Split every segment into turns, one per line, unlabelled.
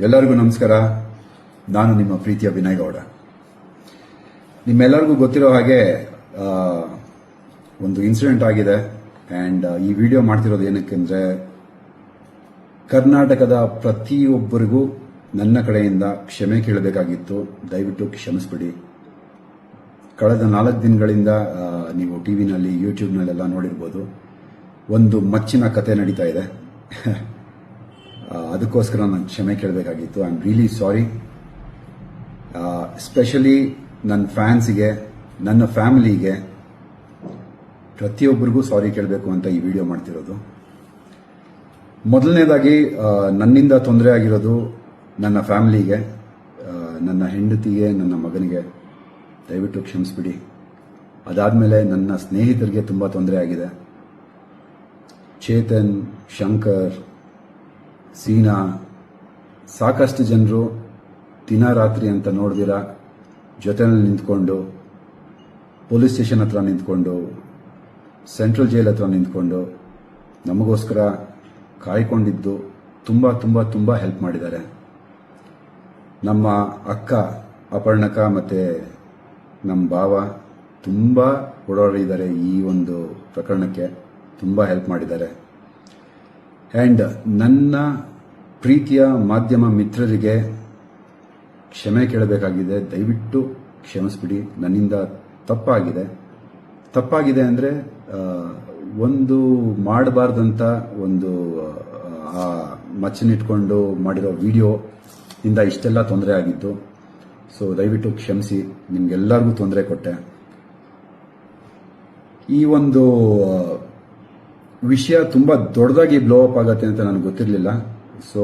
ಎಲ್ಲರಿಗೂ ನಮಸ್ಕಾರ. ನಾನು ನಿಮ್ಮ ಪ್ರೀತಿಯ ವಿನಯ್ ಗೌಡ. ನಿಮ್ಮೆಲ್ಲರಿಗೂ ಗೊತ್ತಿರೋ ಹಾಗೆ ಒಂದು ಇನ್ಸಿಡೆಂಟ್ ಆಗಿದೆ. ಆ್ಯಂಡ್ ಈ ವಿಡಿಯೋ ಮಾಡ್ತಿರೋದು ಏನಕ್ಕೆಂದರೆ, ಕರ್ನಾಟಕದ ಪ್ರತಿಯೊಬ್ಬರಿಗೂ ನನ್ನ ಕಡೆಯಿಂದ ಕ್ಷಮೆ ಕೇಳಬೇಕಾಗಿತ್ತು. ದಯವಿಟ್ಟು ಕ್ಷಮಿಸ್ಬಿಡಿ. ಕಳೆದ 4 ದಿನಗಳಿಂದ ನೀವು ಟಿವಿನಲ್ಲಿ, ಯೂಟ್ಯೂಬ್ನಲ್ಲೆಲ್ಲ ನೋಡಿರ್ಬೋದು, ಒಂದು ಮಚ್ಚಿನ ಕತೆ ನಡೀತಾ ಇದೆ. ಅದಕ್ಕೋಸ್ಕರ ನಾನು ಕ್ಷಮೆ ಕೇಳಬೇಕಾಗಿತ್ತು. I am really sorry. Especially ನನ್ನ ಫ್ಯಾನ್ಸಿಗೆ, ನನ್ನ ಫ್ಯಾಮಿಲಿಗೆ, ಪ್ರತಿಯೊಬ್ಬರಿಗೂ ಸಾರಿ ಕೇಳಬೇಕು ಅಂತ ಈ ವಿಡಿಯೋ ಮಾಡ್ತಿರೋದು. ಮೊದಲನೇದಾಗಿ ನನ್ನಿಂದ ತೊಂದರೆ ಆಗಿರೋದು ನನ್ನ ಫ್ಯಾಮಿಲಿಗೆ, ನನ್ನ ಹೆಂಡತಿಗೆ, ನನ್ನ ಮಗನಿಗೆ ದಯವಿಟ್ಟು ಕ್ಷಮಿಸ್ಬಿಡಿ. ಅದಾದಮೇಲೆ ನನ್ನ ಸ್ನೇಹಿತರಿಗೆ ತುಂಬ ತೊಂದರೆ ಆಗಿದೆ. ಚೇತನ್, ಶಂಕರ್, ಸೀನಾ, ಸಾಕಷ್ಟು ಜನರು ದಿನ ರಾತ್ರಿ ಅಂತ ನೋಡಿದಿರ ಜೊತೆಯಲ್ಲಿ ನಿಂತ್ಕೊಂಡು, ಪೊಲೀಸ್ ಸ್ಟೇಷನ್ ಹತ್ರ ನಿಂತ್ಕೊಂಡು, ಸೆಂಟ್ರಲ್ ಜೈಲ್ ಹತ್ರ ನಿಂತ್ಕೊಂಡು ನಮಗೋಸ್ಕರ ಕಾಯ್ಕೊಂಡಿದ್ದು ತುಂಬ ತುಂಬ ತುಂಬ ಹೆಲ್ಪ್ ಮಾಡಿದ್ದಾರೆ. ನಮ್ಮ ಅಕ್ಕ ಅಪರ್ಣಕ ಮತ್ತು ನಮ್ಮ ಭಾವ ತುಂಬ ಓಡಾಡಿದ್ದಾರೆ. ಈ ಒಂದು ಪ್ರಕರಣಕ್ಕೆ ತುಂಬ ಹೆಲ್ಪ್ ಮಾಡಿದ್ದಾರೆ. ಆ್ಯಂಡ್ ನನ್ನ ಪ್ರೀತಿಯ ಮಾಧ್ಯಮ ಮಿತ್ರರಿಗೆ ಕ್ಷಮೆ ಕೇಳಬೇಕಾಗಿದೆ. ದಯವಿಟ್ಟು ಕ್ಷಮಿಸ್ಬಿಡಿ. ನನ್ನಿಂದ ತಪ್ಪಾಗಿದೆ ಅಂದರೆ ಒಂದು ಮಾಡಬಾರ್ದಂತ ಒಂದು ಮಚ್ಚನಿಟ್ಕೊಂಡು ಮಾಡಿರೋ ವಿಡಿಯೋ ಇಂದ ಇಷ್ಟೆಲ್ಲ ತೊಂದರೆ ಆಗಿತ್ತು. ಸೊ ದಯವಿಟ್ಟು ಕ್ಷಮಿಸಿ. ನಿಮ್ಗೆಲ್ಲರಿಗೂ ತೊಂದರೆ ಕೊಟ್ಟೆ. ಈ ಒಂದು ವಿಷಯ ತುಂಬ ದೊಡ್ಡದಾಗಿ ಬ್ಲೋ ಅಪ್ ಆಗತ್ತೆ ಅಂತ ನನಗೆ ಗೊತ್ತಿರಲಿಲ್ಲ. ಸೊ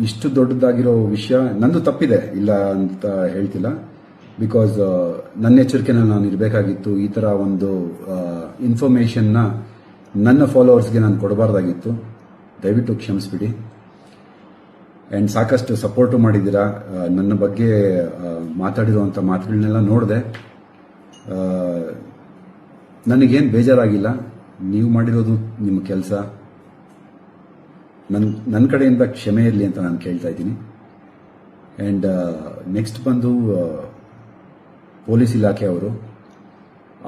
ಇಷ್ಟು ದೊಡ್ಡದಾಗಿರೋ ವಿಷಯ ನಂದು ತಪ್ಪಿದೆ, ಇಲ್ಲ ಅಂತ ಹೇಳ್ತಿಲ್ಲ. ಬಿಕಾಸ್ ನನ್ನ ಎಚ್ಚರಿಕೆನ ನಾನು ಇರಬೇಕಾಗಿತ್ತು. ಈ ಥರ ಒಂದು ಇನ್ಫಾರ್ಮೇಷನ್ನ ನನ್ನ ಫಾಲೋವರ್ಸ್ಗೆ ನಾನು ಕೊಡಬಾರ್ದಾಗಿತ್ತು. ದಯವಿಟ್ಟು ಕ್ಷಮಿಸ್ಬಿಡಿ. ಆ್ಯಂಡ್ ಸಾಕಷ್ಟು ಸಪೋರ್ಟು ಮಾಡಿದ್ದೀರಾ. ನನ್ನ ಬಗ್ಗೆ ಮಾತಾಡಿರುವಂಥ ಮಾತುಗಳನ್ನೆಲ್ಲ ನೋಡಿದೆ. ನನಗೇನು ಬೇಜಾರಾಗಿಲ್ಲ. ನೀವು ಮಾಡಿರೋದು ನಿಮ್ಮ ಕೆಲಸ. ನನ್ನ ಕಡೆಯಿಂದ ಕ್ಷಮೆ ಇರಲಿ ಅಂತ ನಾನು ಕೇಳ್ತಾ ಇದ್ದೀನಿ. ಆ್ಯಂಡ್ ನೆಕ್ಸ್ಟ್ ಬಂದು ಪೊಲೀಸ್ ಇಲಾಖೆ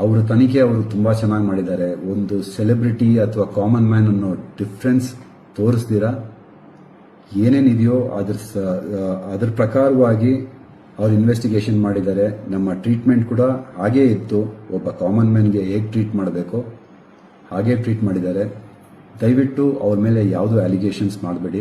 ಅವರ ತನಿಖೆ ಅವರು ತುಂಬ ಚೆನ್ನಾಗಿ ಮಾಡಿದ್ದಾರೆ. ಒಂದು ಸೆಲೆಬ್ರಿಟಿ ಅಥವಾ ಕಾಮನ್ ಮ್ಯಾನ್ ಅನ್ನೋ ಡಿಫ್ರೆನ್ಸ್ ತೋರಿಸ್ದಿರಾ ಏನೇನಿದೆಯೋ ಅದ್ರ ಪ್ರಕಾರವಾಗಿ ಅವ್ರು ಇನ್ವೆಸ್ಟಿಗೇಷನ್ ಮಾಡಿದ್ದಾರೆ. ನಮ್ಮ ಟ್ರೀಟ್ಮೆಂಟ್ ಕೂಡ ಹಾಗೇ ಇತ್ತು. ಒಬ್ಬ ಕಾಮನ್ ಮ್ಯಾನ್ಗೆ ಹೇಗೆ ಟ್ರೀಟ್ ಮಾಡಬೇಕೋ ಹಾಗೆ ಟ್ರೀಟ್ ಮಾಡಿದ್ದಾರೆ. ದಯವಿಟ್ಟು ಅವ್ರ ಮೇಲೆ ಯಾವುದೂ ಅಲಿಗೇಷನ್ಸ್ ಮಾಡಬೇಡಿ.